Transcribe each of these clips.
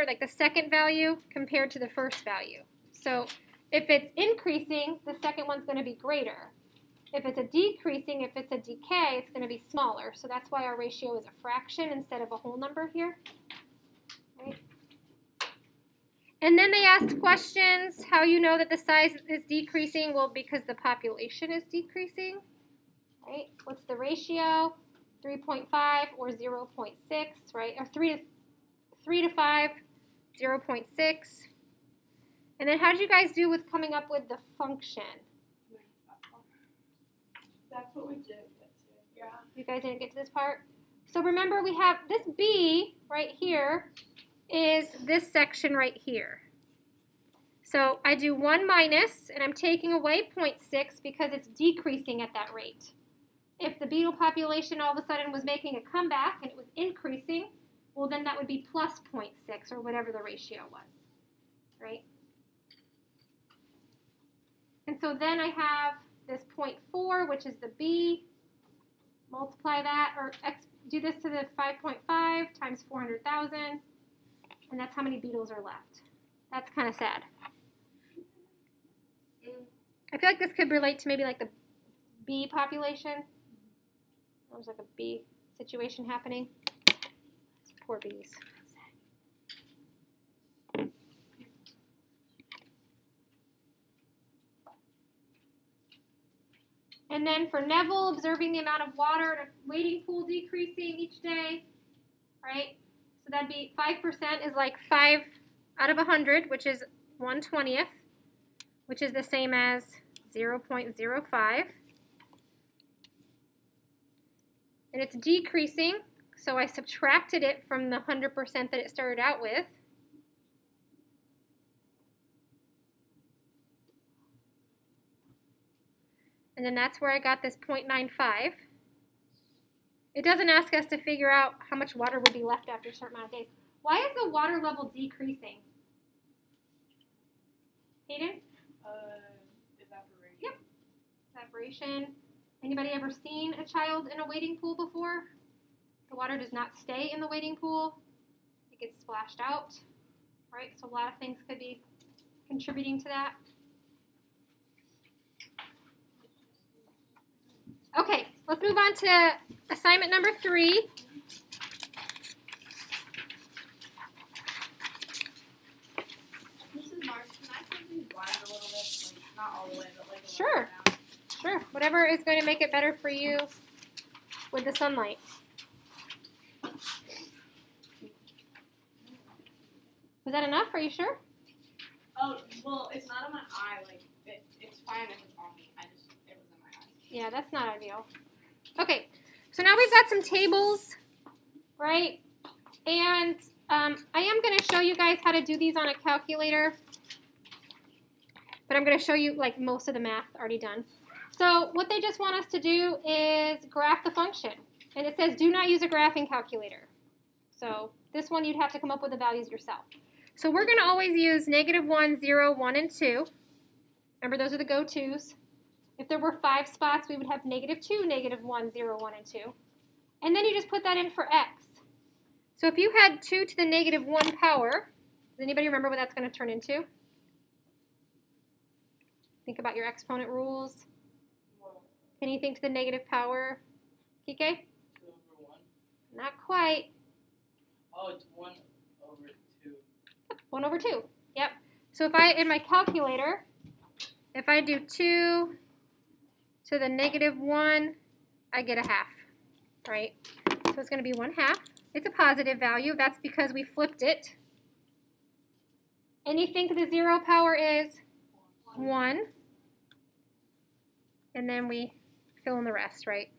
like the second value compared to the first value. So if it's increasing, the second one's going to be greater. If it's a decreasing, if it's a decay, it's going to be smaller. So that's why our ratio is a fraction instead of a whole number here. Right? And then they asked questions, how you know that the size is decreasing? Well, because the population is decreasing. Right? What's the ratio? 3.5 or 0.6, right? Or 3 to 5, 0.6. And then how did you guys do with coming up with the function? That's what we did. Yeah. You guys didn't get to this part? So remember, we have this B right here is this section right here. So I do 1 minus, and I'm taking away 0.6 because it's decreasing at that rate. If the beetle population all of a sudden was making a comeback and it was increasing, well, then that would be plus 0.6 or whatever the ratio was, right? And so then I have this 0.4, which is the B. Multiply that, or do this to the 5.5 times 400,000, and that's how many beetles are left. That's kind of sad. I feel like this could relate to maybe like the bee population. There's like a bee situation happening. Poor bees. And then for Neville, observing the amount of water in a wading pool decreasing each day, right? So that'd be 5% is like 5 out of 100, which is 1/20th, which is the same as 0.05. And it's decreasing, so I subtracted it from the 100% that it started out with. And then that's where I got this 0.95. It doesn't ask us to figure out how much water would be left after a certain amount of days. Why is the water level decreasing? Hayden? Evaporation. Yep. Evaporation. Anybody ever seen a child in a wading pool before? The water does not stay in the wading pool. It gets splashed out, right? So a lot of things could be contributing to that. Okay, let's move on to assignment number 3. Mrs. Marks, can I put these blinds a little bit? Like, not all the way, but like a Sure. little bit down? Sure, whatever is going to make it better for you with the sunlight. Was that enough? Are you sure? Oh, well, it's not on my eye. Like, it's fine if it's on me. It was in my eye. Yeah, that's not ideal. Okay, so now we've got some tables, right? And I am going to show you guys how to do these on a calculator. But I'm going to show you like most of the math already done. So what they just want us to do is graph the function. And it says do not use a graphing calculator. So this one you'd have to come up with the values yourself. So we're going to always use -1, 0, 1, and 2. Remember, those are the go-tos. If there were 5 spots, we would have -2, -1, 0, 1, and 2. And then you just put that in for x. So if you had 2 to the -1 power, does anybody remember what that's going to turn into? Think about your exponent rules. Anything to the negative power? Kike? 2 over 1. Not quite. Oh, it's 1 over 2. 1 over 2. Yep. So if I, in my calculator, if I do 2 to the -1, I get a half, right? So it's going to be 1/2. It's a positive value. That's because we flipped it. Anything to the 0 power is 1. And then we fill in the rest, right?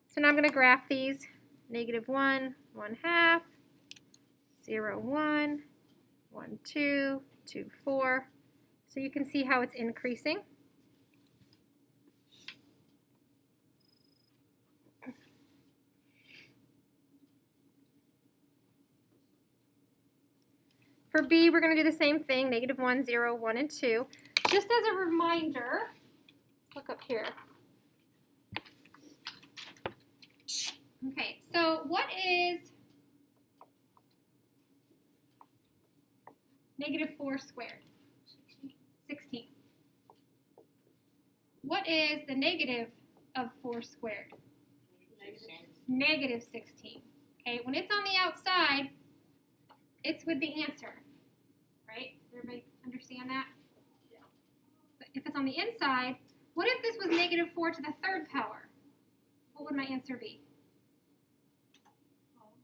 So now I'm going to graph these. -1, 1/2, 0, 1, 1, 2, 2, 4. So you can see how it's increasing. For B, we're going to do the same thing, -1, 0, 1, and 2. Just as a reminder, look up here. Okay, so what is Negative 4 squared. 16. What is the negative of 4 squared? Negative 16. Okay, when it's on the outside, it's with the answer. Right? Everybody understand that? Yeah. But if it's on the inside, what if this was negative 4 to the third power? What would my answer be?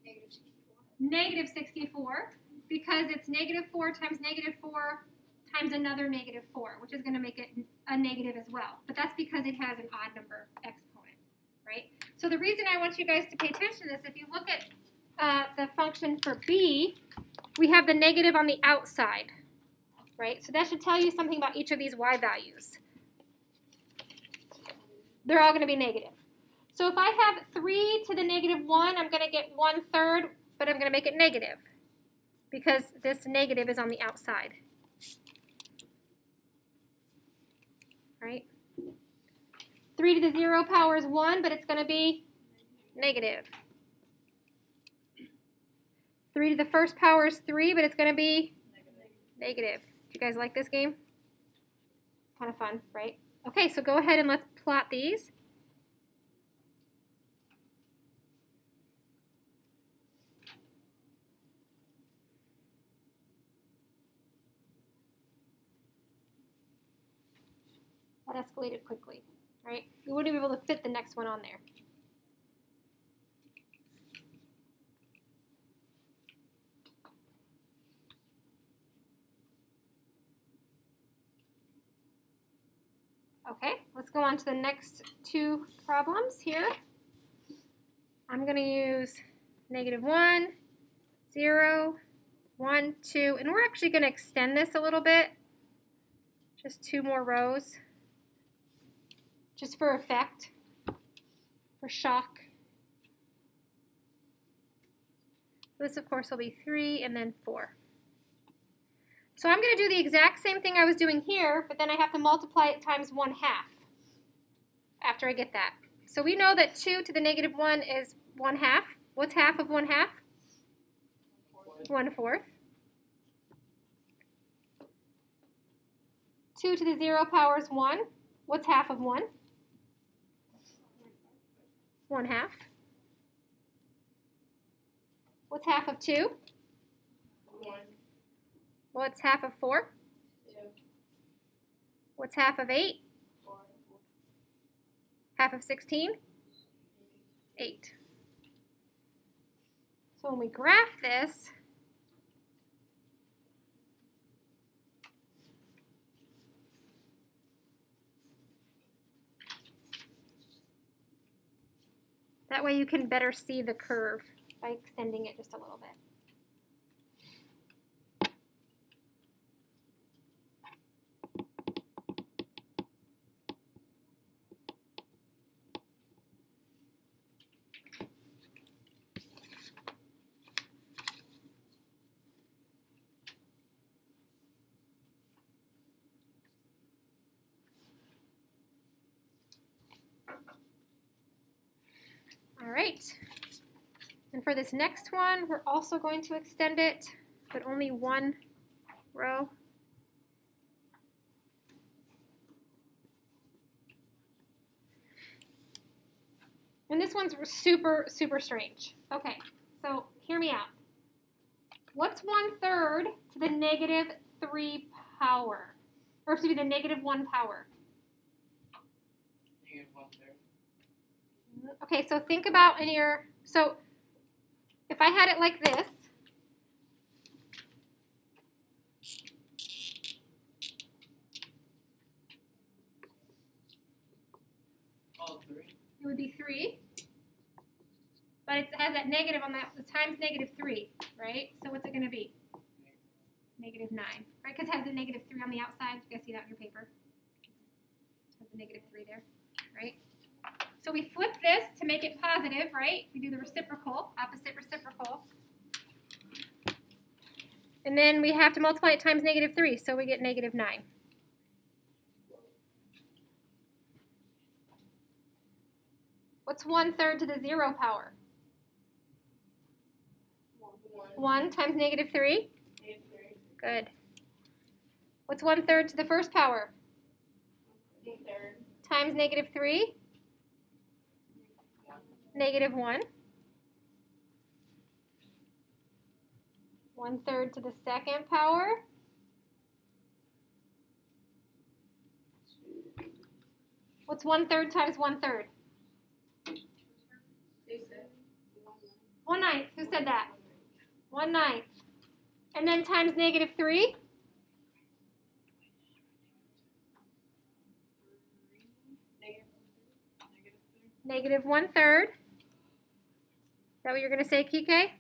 Negative 64. Negative 64, because it's negative 4 times negative 4 times another negative 4, which is going to make it a negative as well. But that's because it has an odd number exponent, right? So the reason I want you guys to pay attention to this, if you look at the function for b, we have the negative on the outside, right? So that should tell you something about each of these y values. They're all going to be negative. So if I have 3 to the negative 1, I'm going to get 1/3, but I'm going to make it negative because this negative is on the outside. Right? 3 to the 0 power is 1, but it's going to be negative. 3 to the first power is 3, but it's going to be negative. Do you guys like this game? It's kind of fun, right? Okay, so go ahead and let's plot these. That escalated quickly, right? We wouldn't be able to fit the next one on there. Okay, let's go on to the next two problems here. I'm going to use -1, 0, 1, 2, and we're actually going to extend this a little bit. Just 2 more rows. Just for effect, for shock. This, of course, will be 3 and then 4. So I'm going to do the exact same thing I was doing here, but then I have to multiply it times 1/2 after I get that. So we know that 2 to the negative 1 is 1/2. What's half of 1/2? 1/4. 2 to the 0 power is 1. What's half of 1? 1/2. What's half of 2? 1. What's half of 4? 2. What's half of 8? 4. Half of 16? 8. So when we graph this, that way you can better see the curve by extending it just a little bit. All right, and for this next one, we're also going to extend it, but only 1 row. And this one's super, super strange. Okay, so hear me out. What's 1/3 to the negative 3 power? Or excuse me, the negative 1 power? -1/3. Okay, so think about in your, so if I had it like this, Oh, 3. it would be 3. But it has that negative on that, times -3, right? So what's it going to be? -9, right? Because it has the -3 on the outside. You guys see that on your paper? It has the -3 there, right? So we flip this to make it positive, right? We do the reciprocal, opposite reciprocal. And then we have to multiply it times -3, so we get -9. What's 1/3 to the 0 power? 1 times -3? Good. What's 1/3 to the first power? 1/3. Times -3? -1. 1/3 to the second power? What's 1/3 times 1/3? 1/9. Who said that? 1/9. And then times -3? -1/3. Is that what you're going to say, Kike?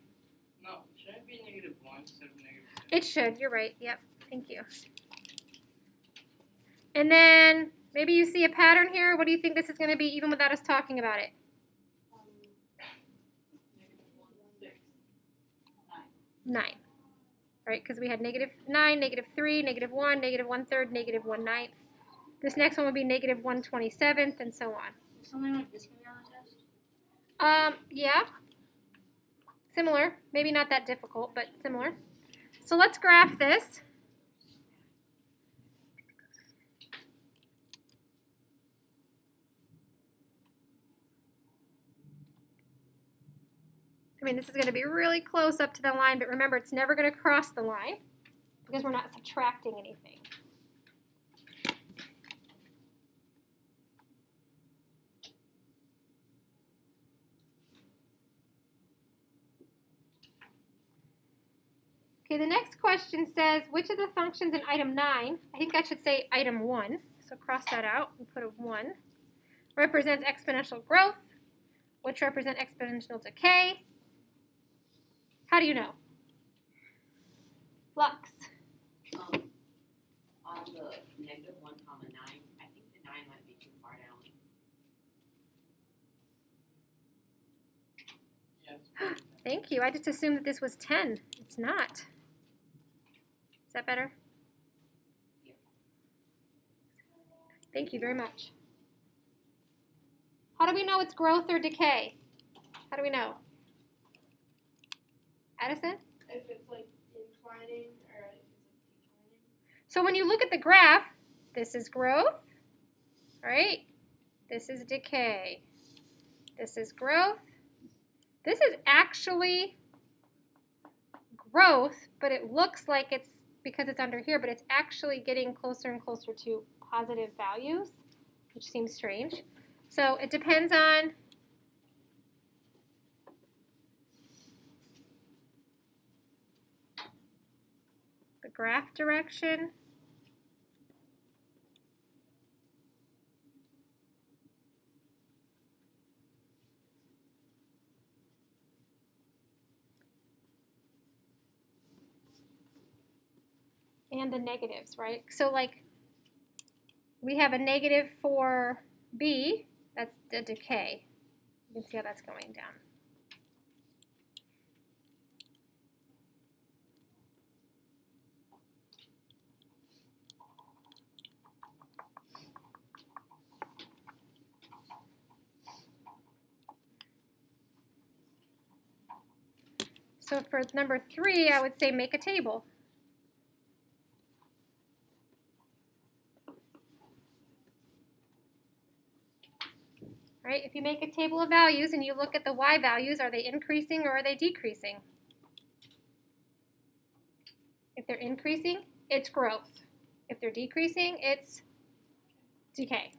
No, should it be -1 instead of -3? It should. You're right. Yep. Thank you. And then maybe you see a pattern here. What do you think this is going to be even without us talking about it? 9. Right? Because we had -9, -3, -1, -1/3, -1/9. This next one would be -1/27, and so on. Something like this can be on the test? Yeah. Similar. Maybe not that difficult, but similar. So let's graph this. I mean, this is going to be really close up to the line, but remember, it's never going to cross the line because we're not subtracting anything. Okay, the next question says, which of the functions in item 9, I think I should say item 1, so cross that out and put a 1, represents exponential growth, which represent exponential decay. How do you know? Lux. On the -1, 9, I think the 9 might be too far down. Yes. Thank you. I just assumed that this was 10. It's not. Is that better? Yeah. Thank you very much. How do we know it's growth or decay? How do we know? Addison? If it's like inclining or if it's like declining. So when you look at the graph, this is growth, right? This is decay. This is growth. This is actually growth, but it looks like it's because it's under here, but it's actually getting closer and closer to positive values, which seems strange. So it depends on the graph direction. And the negatives, right? So like we have a negative for B, that's the decay. You can see how that's going down. So for number 3, I would say make a table. Right? If you make a table of values and you look at the y values, are they increasing or are they decreasing? If they're increasing, it's growth. If they're decreasing, it's decay.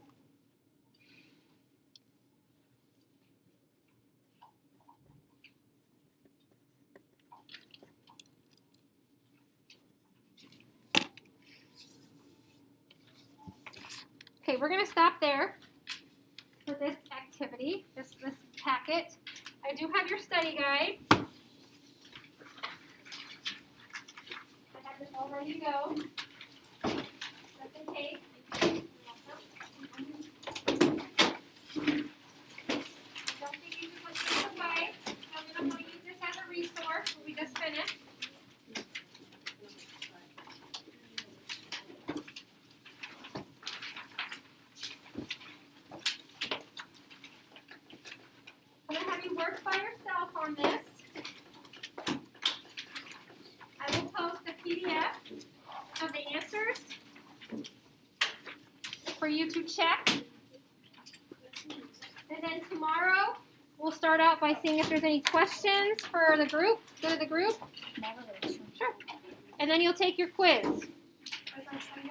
Okay, we're going to stop there for this activity, this packet. I do have your study guide. I have this all ready to go. Just in case. Don't think you can put this away. I'm going to use this as a resource when we just finished. I'm going to have you work by yourself on this. I will post a PDF of the to check. And then tomorrow, we'll start out by seeing if there's any questions for the group. Go to the group. Sure. And then you'll take your quiz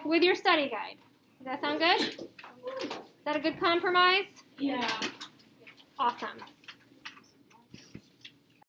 with your study guide. Does that sound good? Is that a good compromise? Yeah. Awesome.